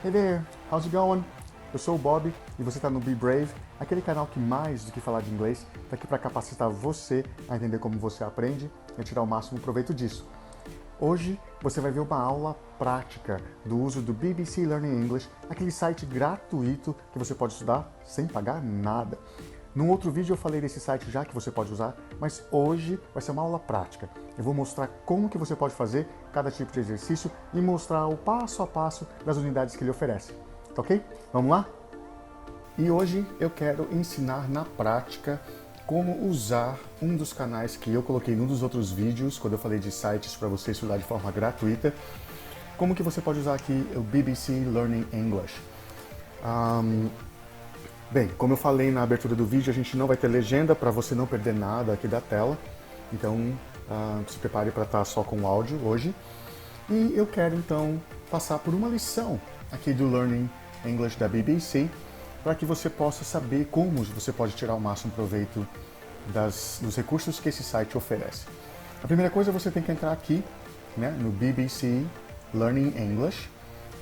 Hey there, how's it going? Eu sou o Bob e você está no Be Brave, aquele canal que mais do que falar de inglês está aqui para capacitar você a entender como você aprende e a tirar o máximo proveito disso. Hoje você vai ver uma aula prática do uso do BBC Learning English, aquele site gratuito que você pode estudar sem pagar nada. Num outro vídeo eu falei desse site já que você pode usar, mas hoje vai ser uma aula prática. Eu vou mostrar como que você pode fazer cada tipo de exercício e mostrar o passo a passo das unidades que ele oferece. Tá ok? Vamos lá? E hoje eu quero ensinar na prática como usar um dos canais que eu coloquei num dos outros vídeos, quando eu falei de sites para você estudar de forma gratuita. Como que você pode usar aqui o BBC Learning English. Bem, como eu falei na abertura do vídeo, a gente não vai ter legenda para você não perder nada aqui da tela. Então, se prepare para estar só com o áudio hoje. E eu quero então passar por uma lição aqui do Learning English da BBC, para que você possa saber como você pode tirar o máximo proveito dos recursos que esse site oferece. A primeira coisa, você tem que entrar aqui, né, no BBC Learning English,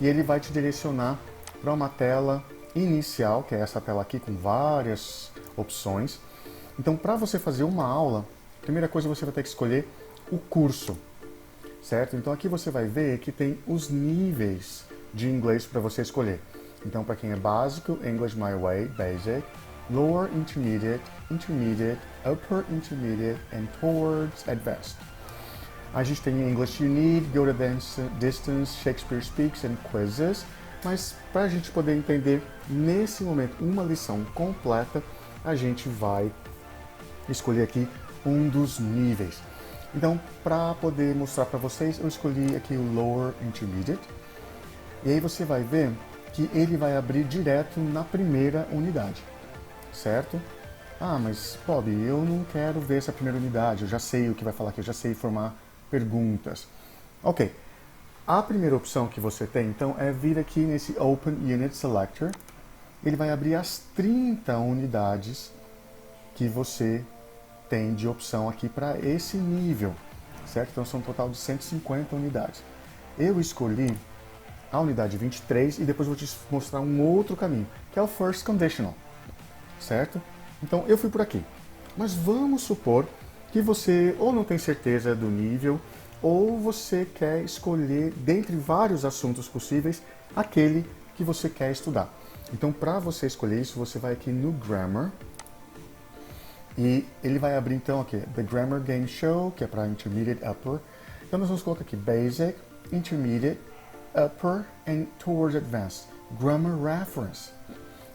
e ele vai te direcionar para uma tela inicial, que é essa tela aqui com várias opções. Então, para você fazer uma aula, a primeira coisa você vai ter que escolher o curso, certo? Então aqui você vai ver que tem os níveis de inglês para você escolher. Então, para quem é básico, English My Way, Basic, Lower Intermediate, Intermediate, Upper Intermediate and Towards Advanced. A gente tem English You Need, Go the Distance, Shakespeare Speaks and Quizzes. Mas para a gente poder entender nesse momento uma lição completa, a gente vai escolher aqui um dos níveis. Então, para poder mostrar para vocês, eu escolhi aqui o Lower Intermediate. E aí você vai ver que ele vai abrir direto na primeira unidade, certo? Ah, mas Bob, eu não quero ver essa primeira unidade, eu já sei o que vai falar aqui, eu já sei formar perguntas. Ok. A primeira opção que você tem, então, é vir aqui nesse Open Unit Selector. Ele vai abrir as 30 unidades que você tem de opção aqui para esse nível, certo? Então, são um total de 150 unidades. Eu escolhi a unidade 23 e depois vou te mostrar um outro caminho, que é o First Conditional, certo? Então, eu fui por aqui. Mas vamos supor que você ou não tem certeza do nível, ou você quer escolher, dentre vários assuntos possíveis, aquele que você quer estudar. Então, para você escolher isso, você vai aqui no Grammar, e ele vai abrir então aqui, The Grammar Game Show, que é para Intermediate, Upper. Então, nós vamos colocar aqui Basic, Intermediate, Upper and Towards Advanced, Grammar Reference,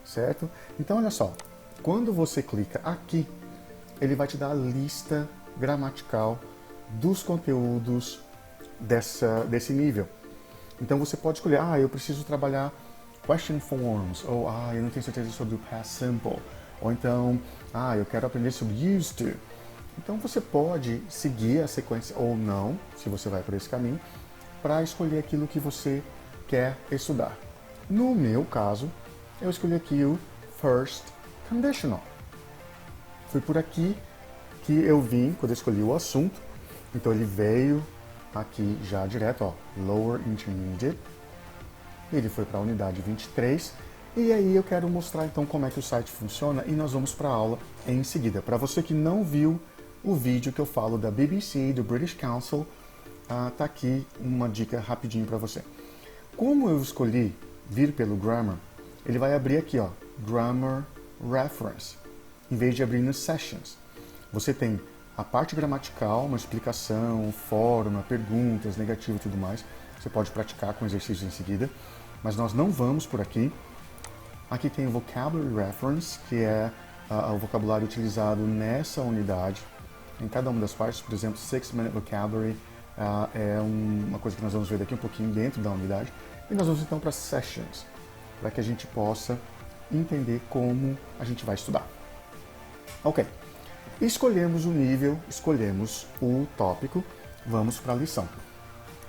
certo? Então, olha só, quando você clica aqui, ele vai te dar a lista gramatical dos conteúdos desse nível. Então você pode escolher, eu preciso trabalhar question forms, ou eu não tenho certeza sobre o past simple, ou então, eu quero aprender sobre used to. Então você pode seguir a sequência ou não, se você vai por esse caminho, para escolher aquilo que você quer estudar. No meu caso, eu escolhi aqui o First Conditional. Foi por aqui que eu vim, quando eu escolhi o assunto. Então ele veio aqui já direto, ó, Lower Intermediate. Ele foi para a unidade 23. E aí eu quero mostrar então como é que o site funciona e nós vamos para a aula em seguida. Para você que não viu o vídeo que eu falo da BBC, do British Council, tá aqui uma dica rapidinho para você. Como eu escolhi vir pelo Grammar, ele vai abrir aqui, ó, Grammar Reference, em vez de abrir nos Sessions. Você tem a parte gramatical, uma explicação, forma, perguntas, negativo e tudo mais. Você pode praticar com exercícios em seguida, mas nós não vamos por aqui. Aqui tem o Vocabulary Reference, que é o vocabulário utilizado nessa unidade. Em cada uma das partes, por exemplo, 6-minute vocabulary é uma coisa que nós vamos ver daqui um pouquinho dentro da unidade. E nós vamos então para Sessions, para que a gente possa entender como a gente vai estudar. Ok. Escolhemos o nível, escolhemos o tópico, vamos para a lição.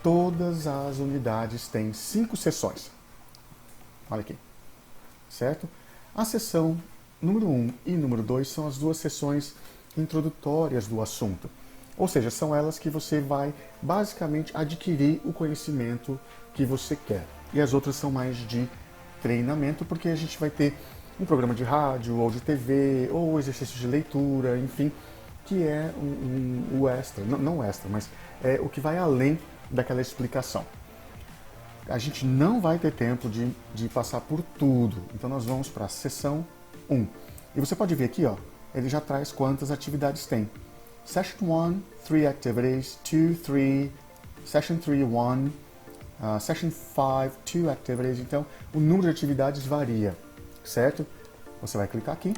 Todas as unidades têm 5 sessões. Olha aqui, certo? A sessão número 1 e número 2 são as duas sessões introdutórias do assunto. Ou seja, são elas que você vai basicamente adquirir o conhecimento que você quer. e as outras são mais de treinamento, porque a gente vai ter um programa de rádio, ou de TV, ou exercício de leitura, enfim, que é o extra, não o extra, mas é o que vai além daquela explicação. A gente não vai ter tempo de passar por tudo, então nós vamos para a sessão 1. E você pode ver aqui, ó, ele já traz quantas atividades tem. Session 1, 3 activities, 2, 3, Session 3, 1, Session 5, 2 activities. Então, o número de atividades varia, certo? Você vai clicar aqui,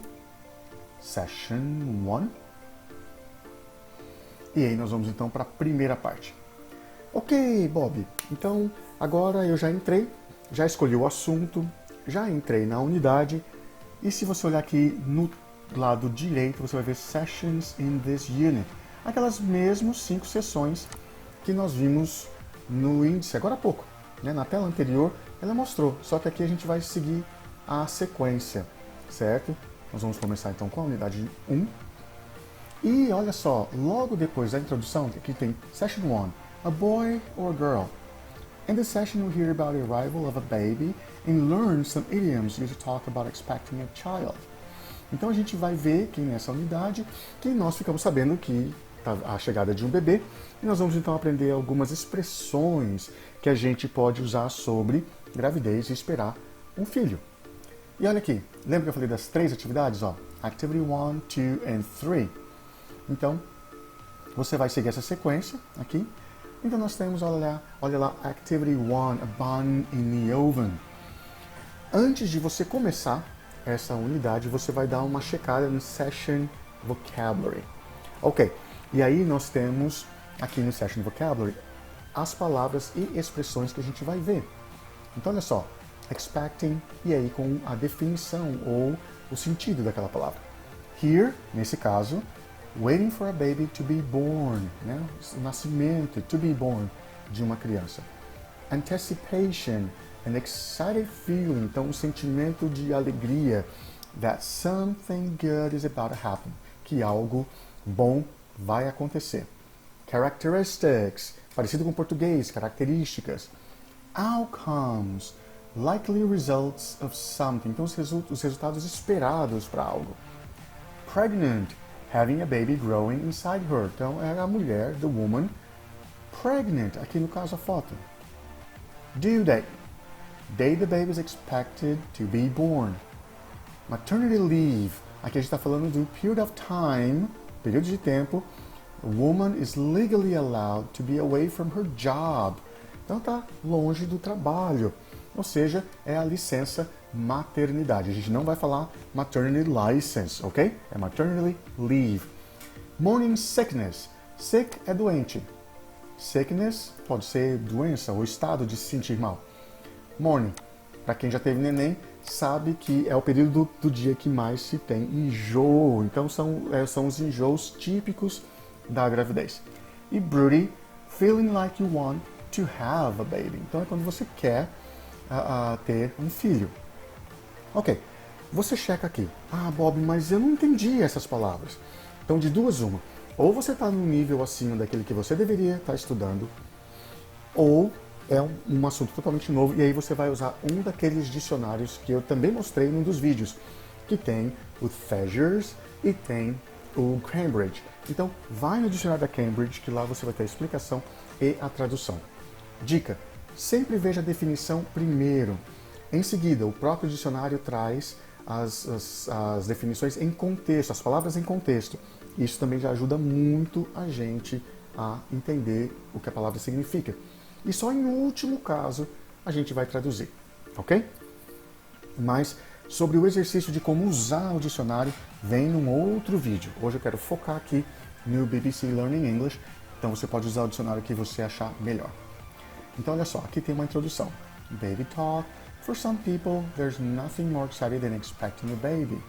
Session 1. E aí nós vamos então para a primeira parte. Ok, Bob, então agora eu já entrei, já escolhi o assunto, já entrei na unidade. E se você olhar aqui no lado direito, você vai ver Sessions in this unit. Aquelas mesmas 5 sessões que nós vimos no índice agora há pouco. Né? Na tela anterior ela mostrou, só que aqui a gente vai seguir a sequência, certo? Nós vamos começar então com a unidade 1. E olha só, logo depois da introdução, aqui tem Session 1, a boy or a girl. In this session you'll hear about the arrival of a baby and learn some idioms used to talk about expecting a child. Então a gente vai ver aqui nessa unidade que nós ficamos sabendo que a chegada de um bebê, e nós vamos então aprender algumas expressões que a gente pode usar sobre gravidez e esperar um filho. E olha aqui, lembra que eu falei das 3 atividades? Ó? Activity 1, 2 and 3. Então, você vai seguir essa sequência aqui. Então nós temos, olha lá, Activity 1, a bun in the oven. Antes de você começar essa unidade, você vai dar uma checada no Session Vocabulary. Ok, e aí nós temos aqui no Session Vocabulary as palavras e expressões que a gente vai ver. Então olha só, expecting, e aí com a definição ou o sentido daquela palavra. Here, nesse caso, waiting for a baby to be born, né? O nascimento, to be born, de uma criança. Anticipation, an excited feeling, então um sentimento de alegria, that something good is about to happen, que algo bom vai acontecer. Characteristics, parecido com o português, características. Outcomes, likely results of something, então os resultados esperados para algo. Pregnant, having a baby growing inside her, então é a mulher, the woman, pregnant, aqui no caso a foto. Due date, date the baby is expected to be born. Maternity leave, aqui a gente está falando do period of time, período de tempo. A woman is legally allowed to be away from her job. Então está longe do trabalho, ou seja, é a licença maternidade. A gente não vai falar maternity license, ok? É maternity leave. Morning sickness. Sick é doente. Sickness pode ser doença ou estado de se sentir mal. Morning, para quem já teve neném, sabe que é o período do dia que mais se tem enjoo. Então são os enjoos típicos da gravidez. E broody, feeling like you want to have a baby. Então é quando você quer ter um filho. Ok, você checa aqui. Ah, Bob, mas eu não entendi essas palavras. Então de duas uma. Ou você está num nível acima daquele que você deveria estar estudando, ou é um assunto totalmente novo, e aí você vai usar um daqueles dicionários que eu também mostrei num dos vídeos, que tem o Thesiers e tem o Cambridge. Então, vai no dicionário da Cambridge, que lá você vai ter a explicação e a tradução. Dica, sempre veja a definição primeiro. Em seguida, o próprio dicionário traz as definições em contexto, as palavras em contexto. Isso também já ajuda muito a gente a entender o que a palavra significa. E só em último caso a gente vai traduzir, ok? Mas sobre o exercício de como usar o dicionário vem num outro vídeo. Hoje eu quero focar aqui no BBC Learning English, então você pode usar o dicionário que você achar melhor. Então olha só, aqui tem uma introdução. Baby talk. For some people, there's nothing more exciting than expecting a baby.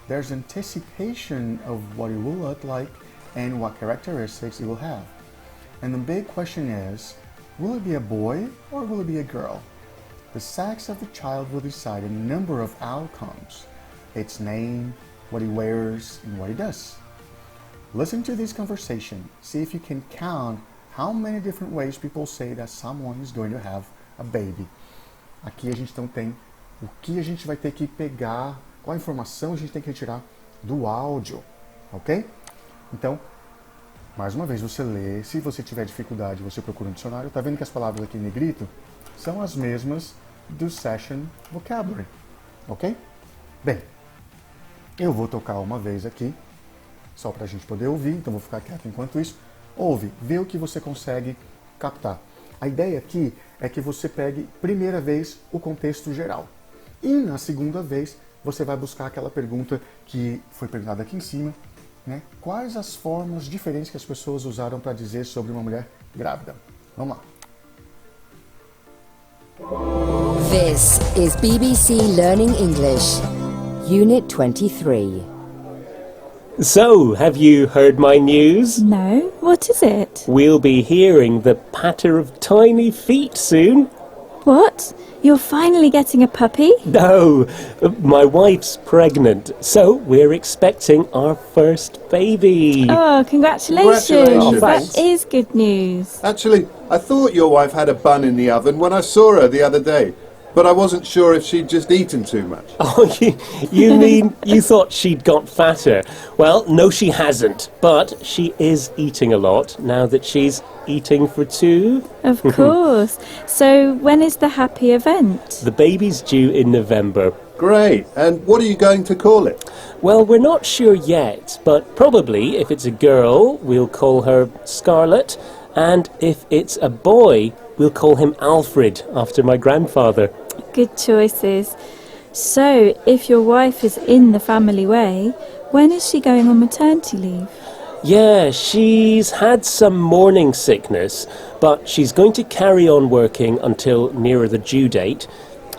There's anticipation of what it will look like and what characteristics it will have. And the big question is, will it be a boy or will it be a girl? The sex of the child will decide a number of outcomes. Its name, what he wears, and what he does. Listen to this conversation. See if you can count how many different ways people say that someone is going to have a baby. Aqui a gente então tem o que a gente vai ter que pegar, qual a informação a gente tem que retirar do áudio, ok? Então, mais uma vez, você lê, se você tiver dificuldade, você procura um dicionário. Tá vendo que as palavras aqui em negrito são as mesmas do Session Vocabulary, ok? Bem, eu vou tocar uma vez aqui, só para a gente poder ouvir, então vou ficar quieto enquanto isso. Ouve, vê o que você consegue captar. A ideia aqui é que você pegue, primeira vez, o contexto geral. E na segunda vez, você vai buscar aquela pergunta que foi perguntada aqui em cima, né? Quais as formas diferentes que as pessoas usaram para dizer sobre uma mulher grávida? Vamos lá. This is BBC Learning English, Unit 23. So, have you heard my news? No, what is it? We'll be hearing the patter of tiny feet soon. What? You're finally getting a puppy? No, my wife's pregnant, so we're expecting our first baby. Oh, congratulations. Congratulations. That is good news. Actually, I thought your wife had a bun in the oven when I saw her the other day, but I wasn't sure if she'd just eaten too much. Oh, you mean you thought she'd got fatter? Well, no, she hasn't, but she is eating a lot now that she's eating for two. Of course. So, when is the happy event? The baby's due in November. Great. And what are you going to call it? Well, we're not sure yet, but probably if it's a girl, we'll call her Scarlett, and if it's a boy, we'll call him Alfred, after my grandfather. Good choices. So, if your wife is in the family way, when is she going on maternity leave? Yeah, she's had some morning sickness, but she's going to carry on working until nearer the due date.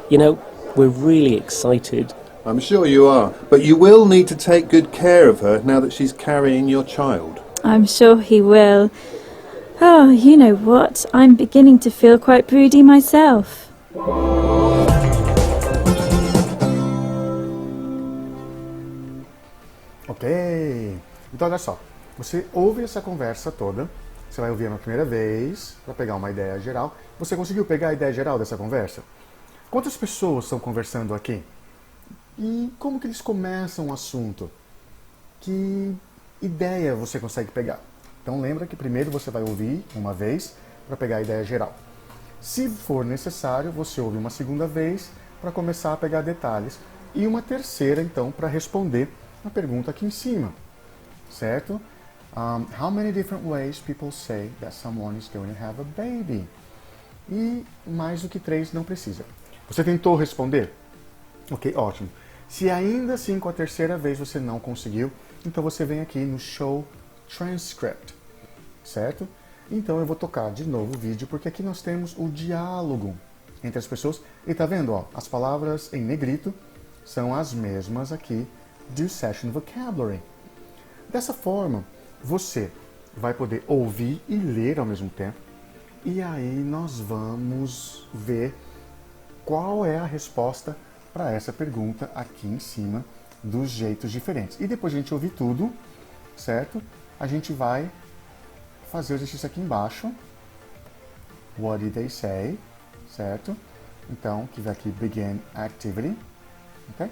You know, we're really excited. I'm sure you are, but you will need to take good care of her now that she's carrying your child. I'm sure he will. Oh, you know what? I'm beginning to feel quite broody myself. Ok. Então, olha só. Você ouve essa conversa toda. Você vai ouvir na primeira vez, para pegar uma ideia geral. Você conseguiu pegar a ideia geral dessa conversa? Quantas pessoas estão conversando aqui? E como que eles começam o assunto? Que ideia você consegue pegar? Então lembra que primeiro você vai ouvir uma vez para pegar a ideia geral. Se for necessário, você ouve uma segunda vez para começar a pegar detalhes. E uma terceira, então, para responder a pergunta aqui em cima. Certo? How many different ways people say that someone is going to have a baby? E mais do que 3 não precisa. Você tentou responder? Ok, ótimo. Se ainda assim com a terceira vez você não conseguiu, então você vem aqui no Show Transcript, certo? Então eu vou tocar de novo o vídeo, porque aqui nós temos o diálogo entre as pessoas. E tá vendo, ó, as palavras em negrito são as mesmas aqui do Session Vocabulary. Dessa forma, você vai poder ouvir e ler ao mesmo tempo. E aí nós vamos ver qual é a resposta para essa pergunta aqui em cima dos jeitos diferentes. E depois de a gente ouvir tudo, certo? A gente vai fazer o exercício aqui embaixo. What did they say? Certo? Então, que vai aqui Begin Activity. Ok?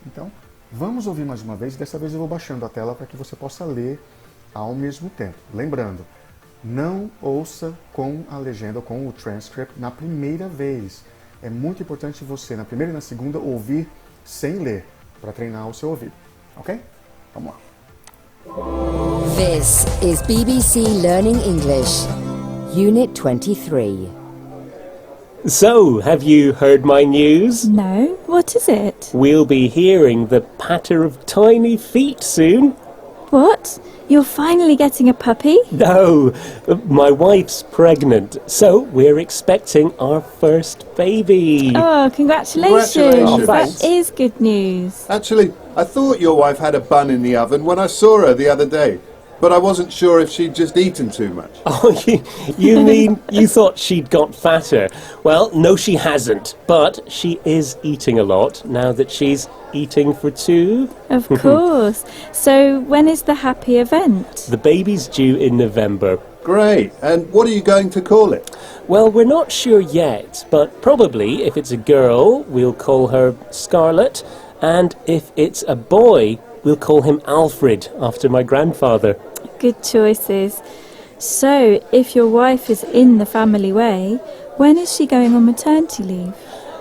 Então, vamos ouvir mais uma vez. Dessa vez eu vou baixando a tela para que você possa ler ao mesmo tempo. Lembrando, não ouça com a legenda ou com o transcript na primeira vez. É muito importante você, na primeira e na segunda, ouvir sem ler, para treinar o seu ouvido. Ok? Vamos lá. This is BBC Learning English, Unit 23. So, have you heard my news? No, what is it? We'll be hearing the patter of tiny feet soon. What? You're finally getting a puppy? No, my wife's pregnant, so we're expecting our first baby. Oh, congratulations. Congratulations. That is good news. Actually, I thought your wife had a bun in the oven when I saw her the other day, but I wasn't sure if she'd just eaten too much. Oh, you mean you thought she'd got fatter? Well, no, she hasn't, but she is eating a lot now that she's eating for two. Of course. So, when is the happy event? The baby's due in November. Great. And what are you going to call it? Well, we're not sure yet, but probably if it's a girl, we'll call her Scarlett, and if it's a boy, we'll call him Alfred, after my grandfather. Good choices. So, if your wife is in the family way, when is she going on maternity leave?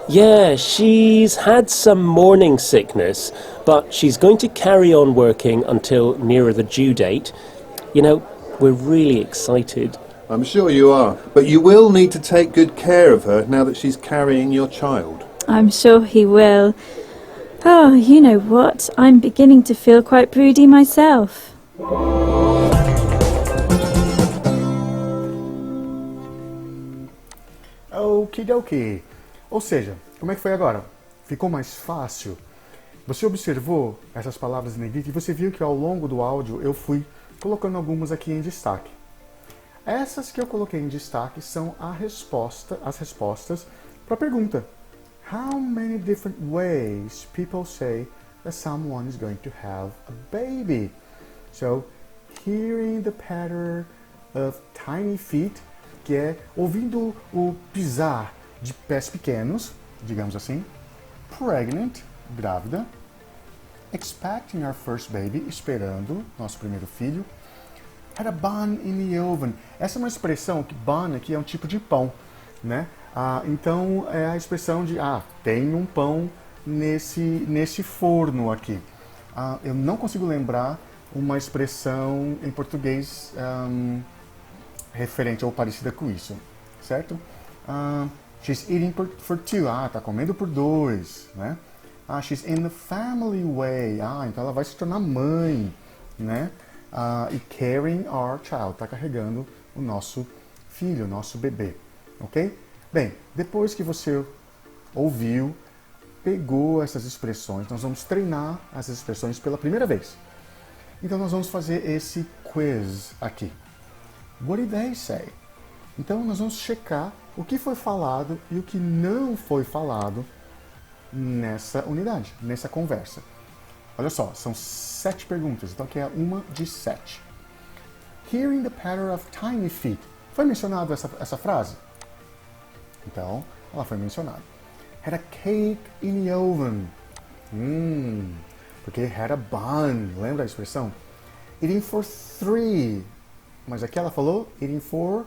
Yeah, she's had some morning sickness, but she's going to carry on working until nearer the due date. You know, we're really excited. I'm sure you are. But you will need to take good care of her now that she's carrying your child. I'm sure he will. Oh, you know what? I'm beginning to feel quite broody myself. Okidoki. Ou seja, como é que foi agora? Ficou mais fácil? Você observou essas palavras em negrito e você viu que ao longo do áudio eu fui colocando algumas aqui em destaque. Essas que eu coloquei em destaque são as respostas para a pergunta. How many different ways people say that someone is going to have a baby? So, hearing the patter of tiny feet, que é ouvindo o pisar de pés pequenos, digamos assim. Pregnant, grávida. Expecting our first baby, esperando nosso primeiro filho. Had a bun in the oven. Essa é uma expressão que bun aqui é um tipo de pão, né? Então é a expressão de tem um pão nesse forno aqui. Eu não consigo lembrar uma expressão em português referente ou parecida com isso, certo? She's eating for two. Tá comendo por dois, né? She's in the family way. Então ela vai se tornar mãe, né? E carrying our child. Tá carregando o nosso filho, o nosso bebê, ok? Bem, depois que você ouviu, pegou essas expressões, nós vamos treinar essas expressões pela primeira vez. Então nós vamos fazer esse quiz aqui. What did they say? Então nós vamos checar o que foi falado e o que não foi falado nessa unidade, nessa conversa. Olha só, são 7 perguntas, então aqui é uma de 7. Hearing the patter of tiny feet. Foi mencionado essa frase? Então, ela foi mencionada. Had a cake in the oven. Porque had a bun. Lembra a expressão? Eating for 3. Mas aqui ela falou eating for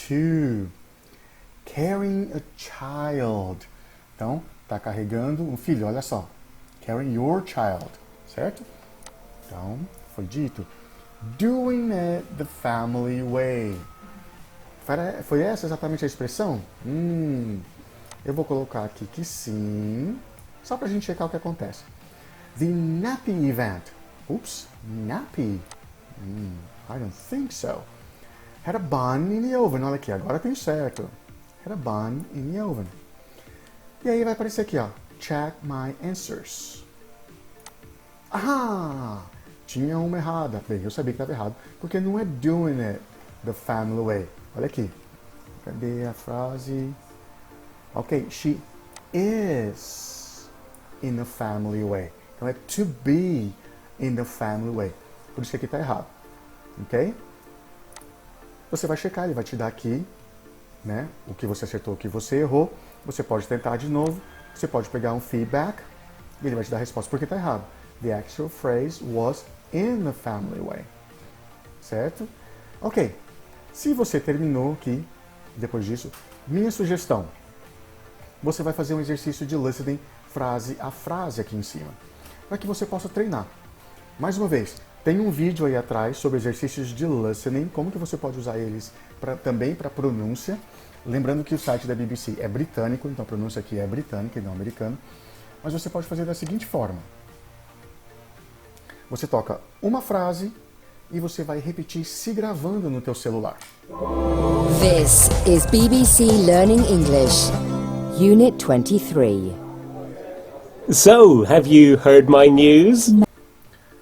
2. Carrying a child. Então, está carregando um filho, olha só. Carrying your child, certo? Então, foi dito. Doing it the family way. Foi essa exatamente a expressão? Eu vou colocar aqui que sim, só para a gente checar o que acontece. The nappy event. Oops, nappy. I don't think so. Had a bun in the oven. Olha aqui, agora tem certo. Had a bun in the oven. E aí vai aparecer aqui, ó. Check my answers. Tinha uma errada. Bem, eu sabia que estava errado, porque não é doing it the family way. Olha aqui. Cadê a frase? Ok, she is in the family way. Então é to be in the family way. Por isso que aqui está errado. Ok? Você vai checar, ele vai te dar aqui, né, o que você acertou, o que você errou. Você pode tentar de novo. Você pode pegar um feedback e ele vai te dar a resposta porque está errado. The actual phrase was in the family way. Certo? Ok. Se você terminou aqui, depois disso, minha sugestão. Você vai fazer um exercício de listening frase a frase aqui em cima, para que você possa treinar. Mais uma vez, tem um vídeo aí atrás sobre exercícios de listening, como que você pode usar eles também para pronúncia. Lembrando que o site da BBC é britânico, então a pronúncia aqui é britânica e não americana. Mas você pode fazer da seguinte forma. Você toca uma frase e você vai repetir se gravando no teu celular. This is BBC Learning English, Unit 23. So, have you heard my news?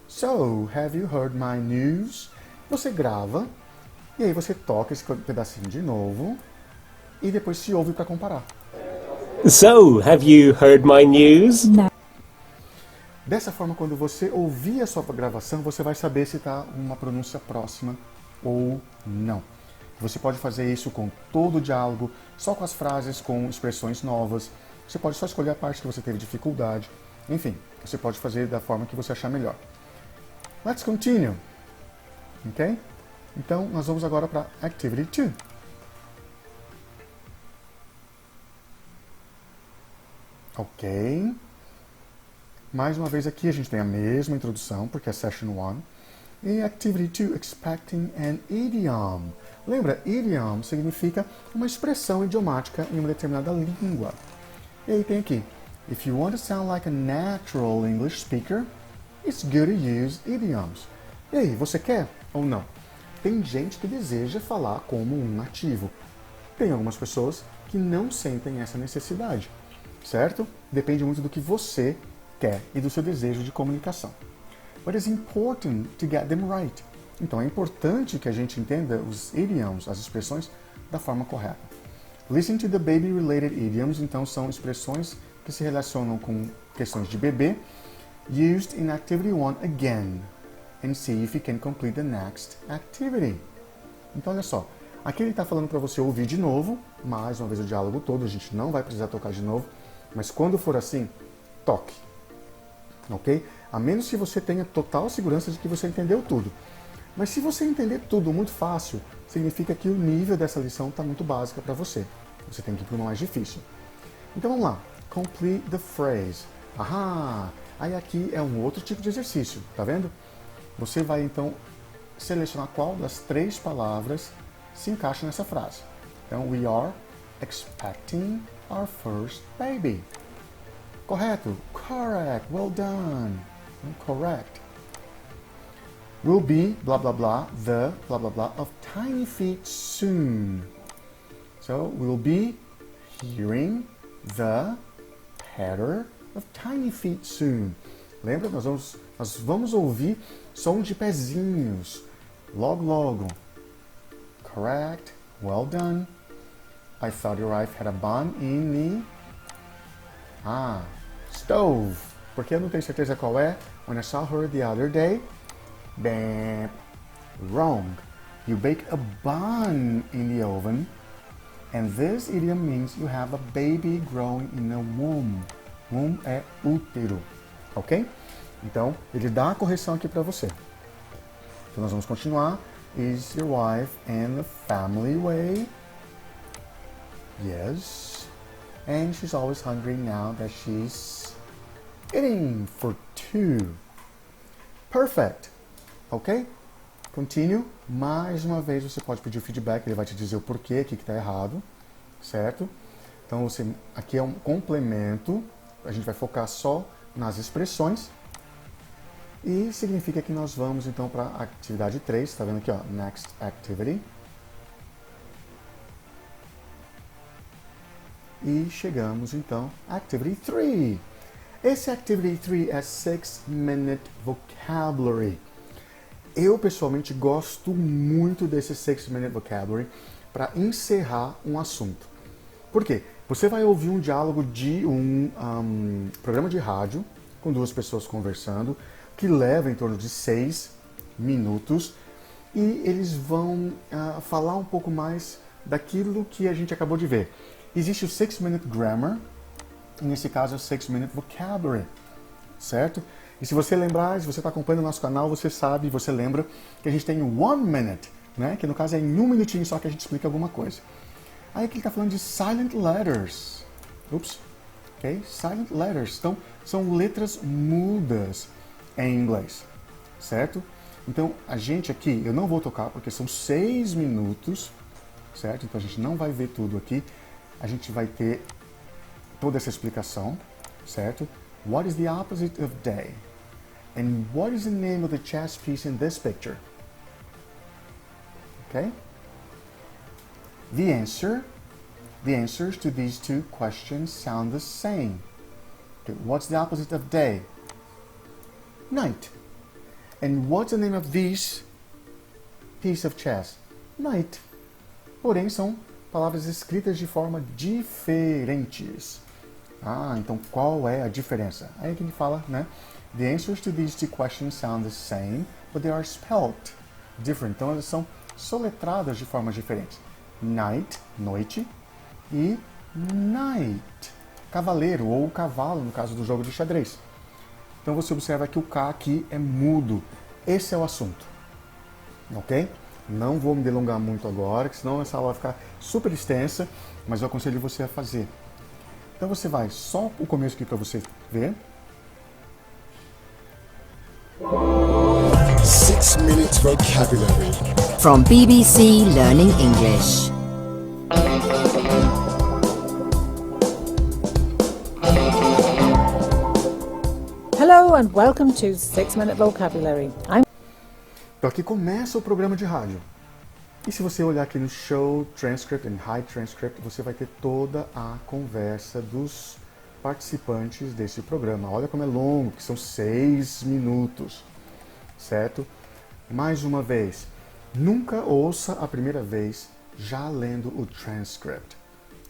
So, have you heard my news? Você grava e aí você toca esse pedacinho de novo e depois se ouve para comparar. So, have you heard my news? No. Dessa forma, quando você ouvir a sua gravação, você vai saber se está uma pronúncia próxima ou não. Você pode fazer isso com todo o diálogo, só com as frases, com expressões novas. Você pode só escolher a parte que você teve dificuldade. Enfim, você pode fazer da forma que você achar melhor. Let's continue. Ok? Então, nós vamos agora para Activity 2. Ok. Mais uma vez aqui a gente tem a mesma introdução, porque é Session 1. E Activity 2, Expecting an Idiom. Lembra, idiom significa uma expressão idiomática em uma determinada língua. E aí tem aqui, if you want to sound like a natural English speaker, it's good to use idioms. E aí, você quer ou não? Tem gente que deseja falar como um nativo. Tem algumas pessoas que não sentem essa necessidade, certo? Depende muito do que você quer e do seu desejo de comunicação. But it's important to get them right. Então é importante que a gente entenda os idioms, as expressões, da forma correta. Listen to the baby-related idioms, então são expressões que se relacionam com questões de bebê, used in Activity 1 again, and see if you can complete the next activity. Então olha só, aqui ele está falando para você ouvir de novo, mais uma vez o diálogo todo, a gente não vai precisar tocar de novo, mas quando for assim, toque. Ok? A menos que você tenha total segurança de que você entendeu tudo. Mas se você entender tudo muito fácil, significa que o nível dessa lição está muito básica para você. Você tem que ir para uma mais difícil. Então vamos lá. Complete the phrase. Ahá! Aí aqui é um outro tipo de exercício, tá vendo? Você vai então selecionar qual das 3 palavras se encaixa nessa frase. Então, we are expecting our first baby. Correto? Correct. Well done. Correct. Will be, blah, blah, blah, the, blah, blah, blah, of tiny feet soon. So, we'll be hearing the patter of tiny feet soon. Lembra? Nós vamos ouvir som de pezinhos. Logo, logo. Correct. Well done. I thought your wife had a bun in the... stove. Porque eu não tenho certeza qual é. When I saw her the other day... Bam. Wrong. You bake a bun in the oven, and this idiom means you have a baby growing in a womb. Womb é útero, ok? Então, ele dá a correção aqui para você. Então, nós vamos continuar. Is your wife in the family way? Yes. And she's always hungry now that she's eating for 2. Perfect. Ok? Continue. Mais uma vez você pode pedir o feedback, ele vai te dizer o porquê aqui que está errado, certo? Então aqui é um complemento, a gente vai focar só nas expressões e significa que nós vamos então para a atividade 3, está vendo aqui, ó, Next Activity. E chegamos então a Activity 3. Esse Activity 3 é 6-minute vocabulary. Eu, pessoalmente, gosto muito desse 6-minute vocabulary para encerrar um assunto. Por quê? Você vai ouvir um diálogo de um programa de rádio com 2 pessoas conversando, que leva em torno de 6 minutos, e eles vão falar um pouco mais daquilo que a gente acabou de ver. Existe o 6-minute grammar, e nesse caso é o 6-minute vocabulary, certo? E se você lembrar, se você está acompanhando o nosso canal, você sabe, você lembra que a gente tem o 1 minute, né? Que no caso é em 1 minutinho só que a gente explica alguma coisa. Aí aqui ele está falando de silent letters. Ups. Ok? Silent letters. Então, são letras mudas em inglês, certo? Então, a gente aqui, eu não vou tocar porque são 6 minutos, certo? Então, a gente não vai ver tudo aqui. A gente vai ter toda essa explicação, certo? What is the opposite of day? And what is the name of the chess piece in this picture? Okay? The answers to these 2 questions sound the same. Okay, what's the opposite of day? Night. And what's the name of this piece of chess? Night. Porém, são palavras escritas de forma diferentes. Então qual é a diferença? Aí que ele fala, né? The answers to these 2 questions sound the same, but they are spelled different. Então elas são soletradas de formas diferentes. Night, noite, e knight, cavaleiro ou cavalo, no caso do jogo de xadrez. Então você observa que o K aqui é mudo. Esse é o assunto. Ok? Não vou me delongar muito agora, que senão essa aula vai ficar super extensa, mas eu aconselho você a fazer. Então você vai só o começo aqui para você ver. 6 Minute Vocabulary. From BBC Learning English. Hello and welcome to 6 Minute Vocabulary. Então aqui começa o programa de rádio. E se você olhar aqui no Show Transcript and Hide Transcript, você vai ter toda a conversa dos participantes desse programa. Olha como é longo, que são 6 minutos, certo? Mais uma vez, nunca ouça a primeira vez já lendo o transcript,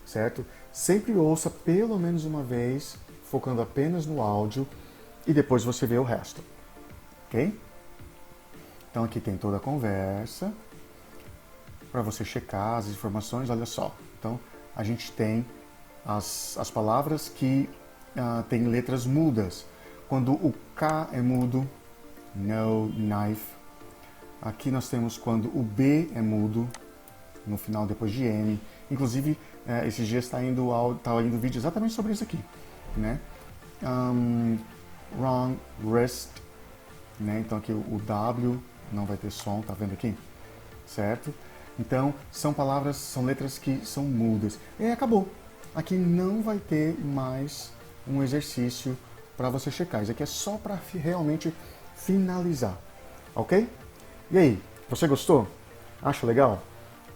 certo? Sempre ouça pelo menos uma vez, focando apenas no áudio, e depois você vê o resto, ok? Então aqui tem toda a conversa, para você checar as informações, olha só. Então a gente tem as palavras que têm letras mudas. Quando o K é mudo, no, knife. Aqui nós temos quando o B é mudo, no final depois de N. Inclusive, esses dias está indo vídeo exatamente sobre isso aqui, né? Wrong, wrist, né? Então aqui o W não vai ter som, tá vendo aqui? Certo? Então, são palavras, são letras que são mudas. E acabou. Aqui não vai ter mais um exercício para você checar. Isso aqui é só para realmente finalizar. Ok? E aí, você gostou? Acha legal?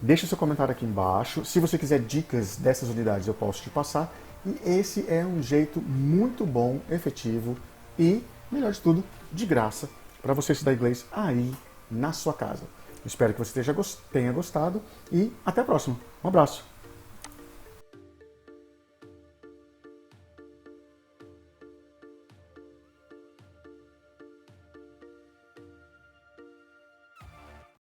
Deixa seu comentário aqui embaixo. Se você quiser dicas dessas unidades, eu posso te passar. E esse é um jeito muito bom, efetivo e, melhor de tudo, de graça, para você estudar inglês aí na sua casa. Espero que você tenha gostado e até a próxima. Um abraço!